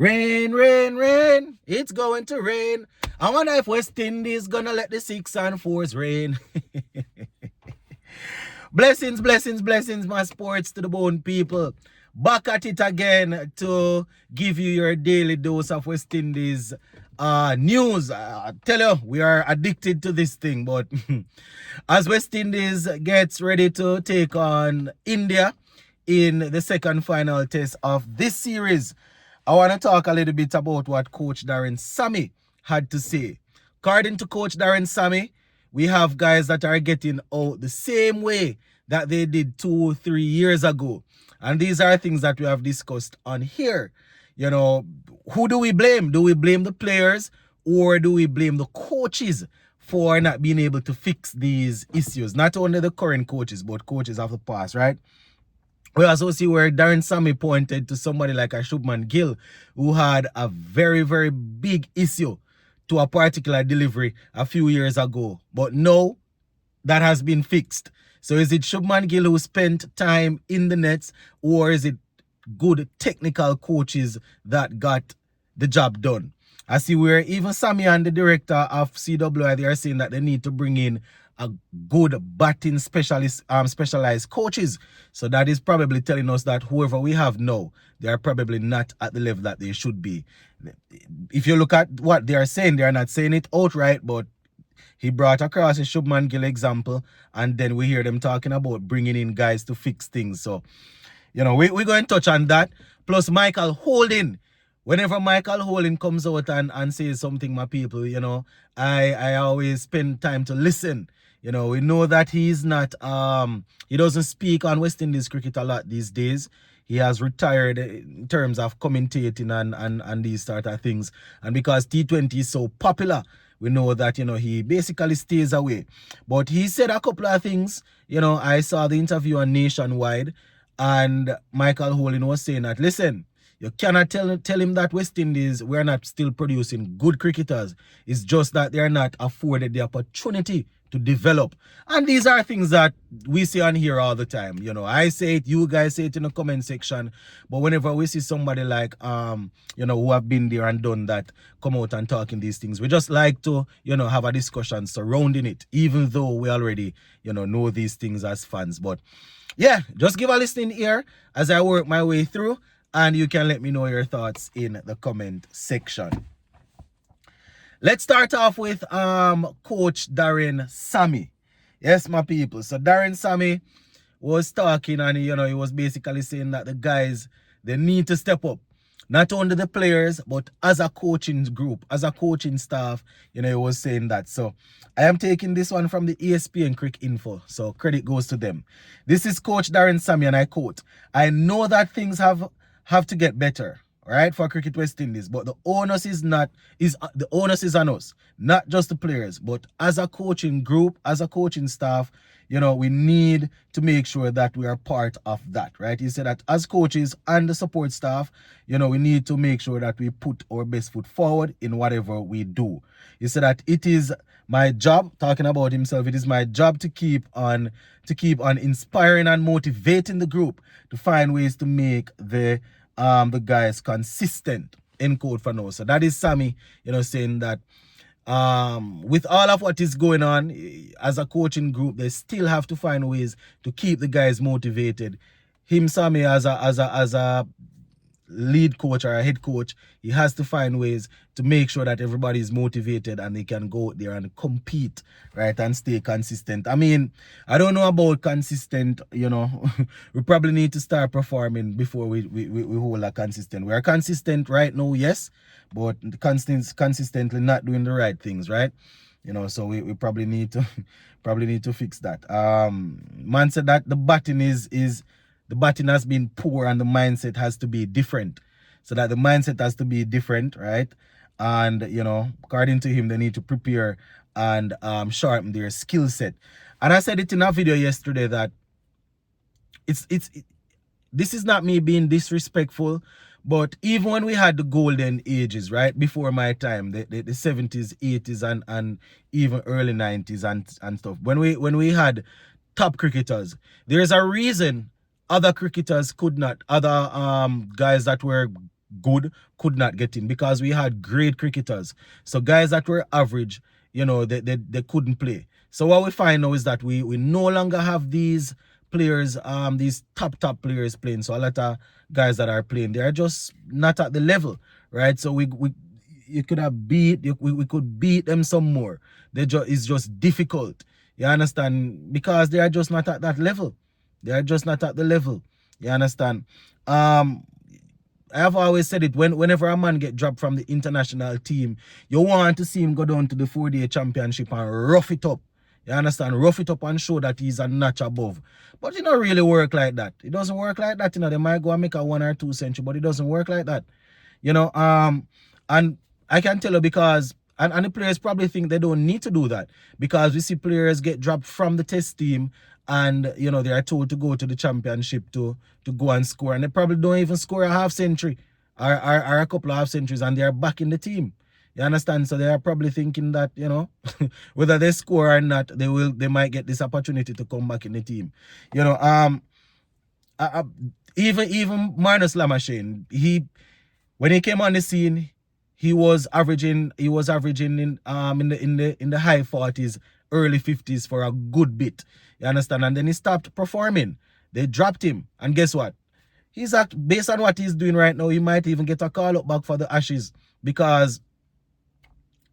Rain, rain, rain. It's going to rain. I wonder if West Indies gonna let the 6 and 4s rain. Blessings, blessings, blessings, my sports to the bone people. Back at it again to give you your daily dose of West Indies news. I tell you, we are addicted to this thing. But as West Indies gets ready to take on India in the second final test of this series, I want to talk a little bit about what Coach Darren Sammy had to say. According to Coach Darren Sammy, we have guys that are getting out the same way that they did 2-3 years ago. And these are things that we have discussed on here. You know, who do we blame? Do we blame the players or do we blame the coaches for not being able to fix these issues? Not only the current coaches, but coaches of the past, right? We also see where Darren Sammy pointed to somebody like a Shubman Gill who had a very, very big issue to a particular delivery a few years ago. But now that has been fixed. So is it Shubman Gill who spent time in the nets, or is it good technical coaches that got the job done? I see where even Sammy and the director of CWI, they are saying that they need to bring in a good batting specialized coaches. So that is probably telling us that whoever we have now, they are probably not at the level that they should be. If you look at what they are saying, they are not saying it outright, but he brought across a Shubman Gill example, and then we hear them talking about bringing in guys to fix things. So, you know, we're going to touch on that. Plus Michael Holding. Whenever Michael Holding comes out and says something, my people, you know, I always spend time to listen. You know, we know that he's not, he doesn't speak on West Indies cricket a lot these days. He has retired in terms of commentating and these sort of things. And because T20 is so popular, we know that, you know, he basically stays away. But he said a couple of things. You know, I saw the interview on Nationwide, and Michael Holding was saying that, listen, you cannot tell him that West Indies, we're not still producing good cricketers. It's just that they are not afforded the opportunity to develop. And these are things that we see on here all the time. You know, I say it, you guys say it in the comment section. But whenever we see somebody like, you know, who have been there and done that, come out and talking these things, we just like to, you know, have a discussion surrounding it, even though we already, you know these things as fans. But yeah, just give a listening ear as I work my way through, and you can let me know your thoughts in the comment section. Let's start off with Coach Darren Sammy. Yes, my people. So Darren Sammy was talking, and you know, he was basically saying that the guys, they need to step up. Not only the players, but as a coaching group, as a coaching staff, you know, he was saying that. So I am taking this one from the ESPN Crick Info. So credit goes to them. This is Coach Darren Sammy, and I quote, "I know that things have to get better, right, for Cricket West Indies, but the onus is on us, not just the players, but as a coaching group, as a coaching staff, you know, we need to make sure that we are part of that, right?" He said that as coaches and the support staff, you know, we need to make sure that we put our best foot forward in whatever we do. He said that it is my job, talking about himself, it is my job to keep on inspiring and motivating the group to find ways to make the guys consistent, end quote for now. So that is Sammy, you know, saying that with all of what is going on as a coaching group, they still have to find ways to keep the guys motivated. Him, Sammy, as a lead coach or a head coach, he has to find ways to make sure that everybody is motivated and they can go out there and compete, right, and stay consistent. I mean, I don't know about consistent, you know. We probably need to start performing before we hold a consistent. We are consistent right now, yes, but consistently not doing the right things, right? You know, so we probably need to fix that. Man said that the batting the batting has been poor and the mindset has to be different. So that the mindset has to be different, right? And, you know, according to him, they need to prepare and sharpen their skill set. And I said it in a video yesterday that this is not me being disrespectful, but even when we had the golden ages, right, before my time, the 70s, 80s, and even early 90s and stuff, when we had top cricketers, there's a reason other cricketers could not, other guys that were good could not get in because we had great cricketers. So guys that were average, they couldn't play. So what we find now is that we no longer have these players, these top players playing. So a lot of guys that are playing, they are just not at the level, right? So we could have we could beat them some more. It's just difficult. You understand? Because they are just not at that level. They are just not at the level. You understand? I have always said it, whenever a man get dropped from the international team, you want to see him go down to the 4-day championship and rough it up. You understand? Rough it up and show that he's a notch above. But it don't really work like that. It doesn't work like that. They might go and make a 1 or 2 century, but it doesn't work like that. And I can tell you because and the players probably think they don't need to do that because we see players get dropped from the test team and they are told to go to the championship to go and score, and they probably don't even score a half century or a couple of half centuries, and they are back in the team. You understand? So they are probably thinking that whether they score or not, they might get this opportunity to come back in the team. Even Marnus Lamashane, when he came on the scene, he was averaging in the high 40s, early 50s for a good bit. You understand? And then he stopped performing. They dropped him. And guess what? Based on what he's doing right now, he might even get a call up back for the Ashes because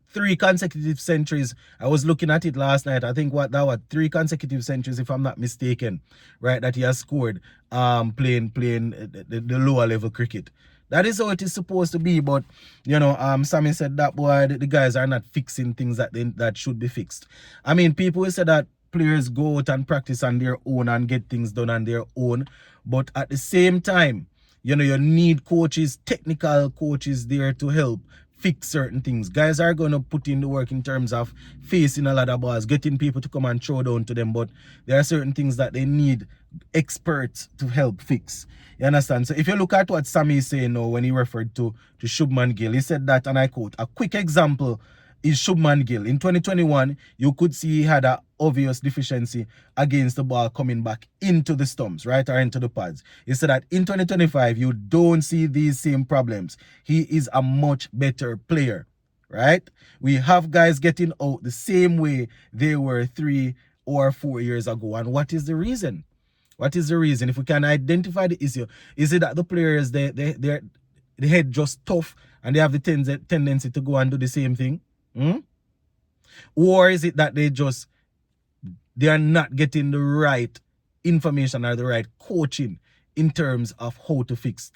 3 consecutive centuries. I was looking at it last night. I think 3 consecutive centuries, if I'm not mistaken, right, that he has scored playing the lower level cricket. That is how it is supposed to be, but Sammy said that boy, the guys are not fixing things that should be fixed. I mean, people will say that players go out and practice on their own and get things done on their own, but at the same time, you need coaches, technical coaches there to help fix certain things. Guys are going to put in the work in terms of facing a lot of balls, getting people to come and throw down to them, but there are certain things that they need experts to help fix. You understand? So if you look at what Sammy is saying now when he referred to Shubman Gill, he said that, and I quote, "A quick example is Shubman Gill. In 2021, you could see he had an obvious deficiency against the ball coming back into the stumps, right, or into the pads. He said that in 2025, you don't see these same problems. He is a much better player, right? We have guys getting out the same way they were 3 or 4 years ago. And what is the reason? What is the reason? If we can identify the issue, is it that the players, their head just tough and they have the tendency to go and do the same thing? Or is it that they are not getting the right information or the right coaching in terms of how to fix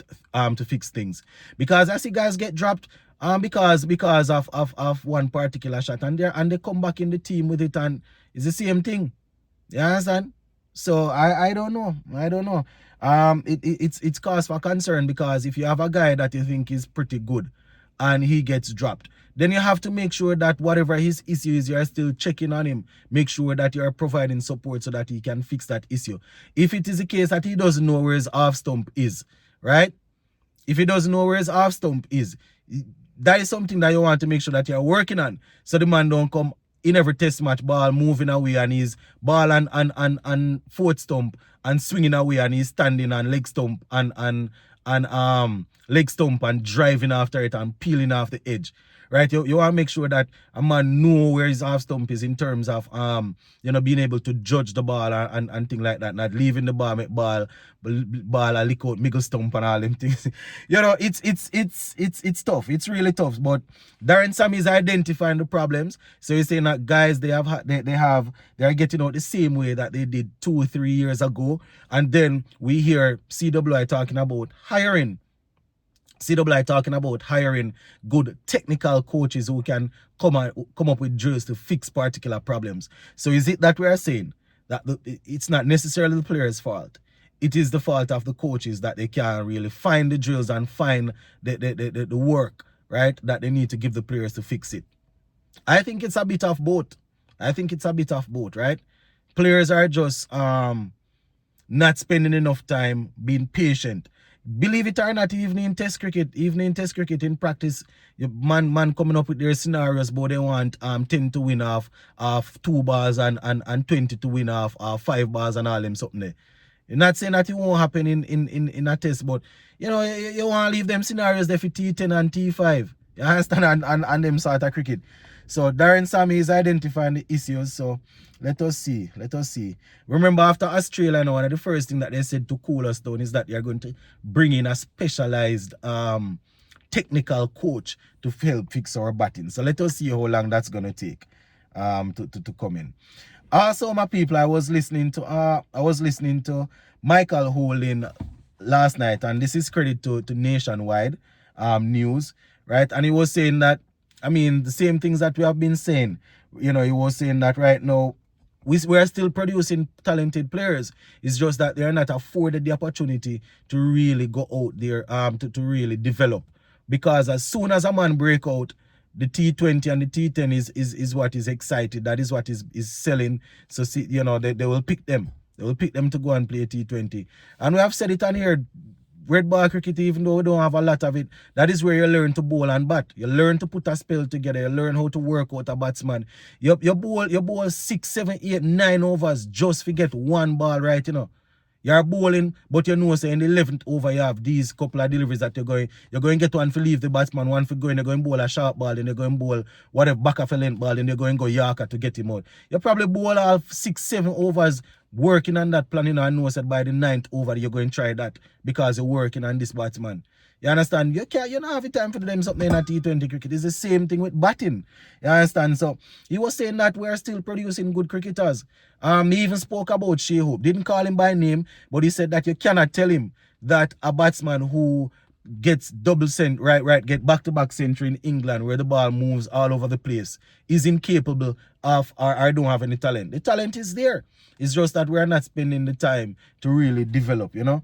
things? Because I see guys get dropped because of one particular shot and they come back in the team with it and it's the same thing. You understand? So I don't know. It's cause for concern because if you have a guy that you think is pretty good and he gets dropped, then you have to make sure that whatever his issue is, you're still checking on him. Make sure that you're providing support so that he can fix that issue. If it is the case that he doesn't know where his off stump is, right? If he doesn't know where his off stump is, that is something that you want to make sure that you're working on. So the man don't come in every test match ball moving away and he's ball and fourth stump and swinging away and he's standing on leg stump and leg stump and driving after it and peeling off the edge. Right, you want to make sure that a man know where his half stump is in terms of being able to judge the ball and things like that, not leaving the ball, make ball a lick out middle stump and all them things. It's tough. It's really tough. But Darren Sammy is identifying the problems. So he's saying that guys they are getting out the same way that they did 2 or 3 years ago, and then we hear CWI talking about hiring good technical coaches who can come up with drills to fix particular problems. So is it that we are saying that it's not necessarily the players' fault? It is the fault of the coaches that they can't really find the drills and find the work, right, that they need to give the players to fix it. I think it's a bit of both. Right? Players are just not spending enough time being patient. Believe it or not, even in test cricket in practice, man coming up with their scenarios, but they want 10 to win off 2 balls and 20 to win off 5 balls and all them something there. You're not saying that it won't happen in a test, but you know, you want to leave them scenarios there for T10 and T5. You understand? And them sort of cricket. So Darren Sammy is identifying the issues. So let us see. Let us see. Remember, after Australia, one of the first thing that they said to cool us down is that you're going to bring in a specialized technical coach to help fix our batting. So let us see how long that's going to take to come in. Also, my people, I was listening to Michael Holding last night, and this is credit to Nationwide News, right? And he was saying that, I mean, the same things that we have been saying. You know, he was saying that right now we are still producing talented players. It's just that they are not afforded the opportunity to really go out there to really develop. Because as soon as a man break out, the T20 and the T10 is what is excited. That is what is selling. So see, you know, they will pick them. They will pick them to go and play T20. And we have said it on here, red ball cricket, even though we don't have a lot of it, that is where you learn to bowl and bat. You learn to put a spell together. You learn how to work out a batsman. You bowl 6, 7, 8, 9 overs just to get one ball right, you know. You're bowling, but you know, say in the 11th over, you have these couple of deliveries that you're going to get one for leave the batsman, one for going, you're going to bowl a sharp ball, then you're going to bowl whatever back of a length ball, then you're going to go Yorker to get him out. You probably bowl all 6, 7 overs working on that plan, you know, and know that by the 9th over, you're going to try that because you're working on this batsman. You understand? You don't have the time for them something in a T20 cricket. It's the same thing with batting. You understand? So he was saying that we're still producing good cricketers. He even spoke about Shea Hope. Didn't call him by name, but he said that you cannot tell him that a batsman who gets double get back-to-back century in England where the ball moves all over the place is incapable of or don't have any talent. The talent is there. It's just that we're not spending the time to really develop, you know.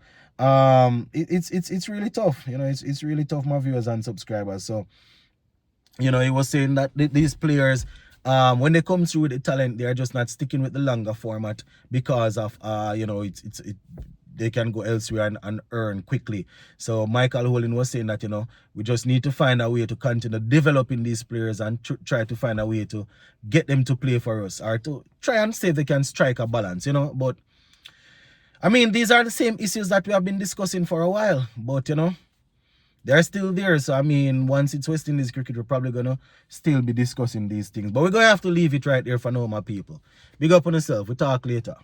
It's really tough, you know. It's really tough, my viewers and subscribers. So, you know, he was saying that these players, when they come through with the talent, they are just not sticking with the longer format because of you know, they can go elsewhere and earn quickly. So Michael Holding was saying that, you know, we just need to find a way to continue developing these players and try to find a way to get them to play for us or to try and see if they can strike a balance, you know. But I mean, these are the same issues that we have been discussing for a while, but, you know, they're still there. So, I mean, once it's West Indies cricket, we're probably going to still be discussing these things. But we're going to have to leave it right there for now, my people. Big up on yourself. We'll talk later.